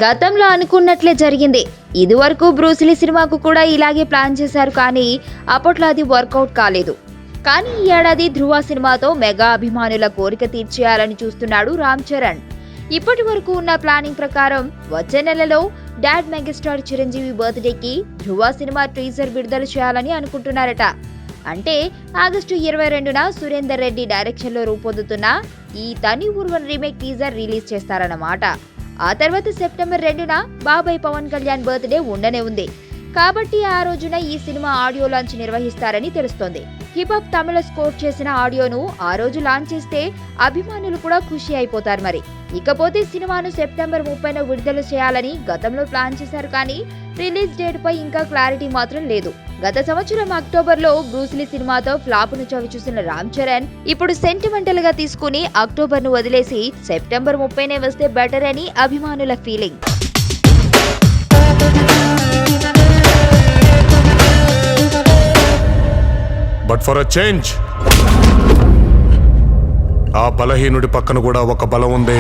గతంలో అనుకున్నట్లే జరిగింది. ఇదివరకు బ్రూస్లీ సినిమాకు కూడా ఇలాగే ప్లాన్ చేశారు, కానీ అప్పట్లో అది వర్కౌట్ కాలేదు. కానీ ఈ ఏడాది ధృవ సినిమాతో మెగా అభిమానుల కోరిక తీర్చేయాలని చూస్తున్నాడు రామ్ చరణ్. ఇప్పటి వరకు ఉన్న ప్లానింగ్ ప్రకారం వచ్చే నెలలో డాడ్ మెగాస్టార్ చిరంజీవి బర్త్డేకి ధృవ సినిమా టీజర్ విడుదల చేయాలని అనుకుంటున్నారట. అంటే ఆగస్టు 22న సురేందర్ రెడ్డి డైరెక్షన్ లో రూపొందుతున్న ఈ తని ఊర్వన్ రీమేక్ టీజర్ రిలీజ్ చేస్తారన్నమాట. ఆ తర్వాత సెప్టెంబర్ 2న బాబాయ్ పవన్ కళ్యాణ్ బర్త్డే ఉండనే ఉంది. కాబట్టి ఆ రోజున ఈ సినిమా ఆడియో లాంచ్ నిర్వహిస్తారని తెలుస్తోంది. హిప్ హాప్ తమిళ స్కోర్ చేసిన ఆడియోను ఆ రోజు లాంచ్ చేస్తే అభిమానులు కూడా ఖుషి అయిపోతారు. మరి ఇకపోతే సినిమాను సెప్టెంబర్ 30న విడుదల చేయాలని గతంలో ప్లాన్ చేశారు, కానీ రిలీజ్ డేట్ పై ఇంకా క్లారిటీ మాత్రం లేదు. గత సంవత్సరం అక్టోబర్లో బ్రూస్లీ సినిమాతో ఫ్లాప్ ను చవిచూసిన రామ్ చరణ్ ఇప్పుడు సెంటిమెంటల్ గా తీసుకుని అక్టోబర్ ను వదిలేసి సెప్టెంబర్ 30నే వస్తే బెటర్ అని అభిమానుల feeling. But for a change, ఆ బలహీనుడి పక్కన కూడా ఒక బలం ఉంది.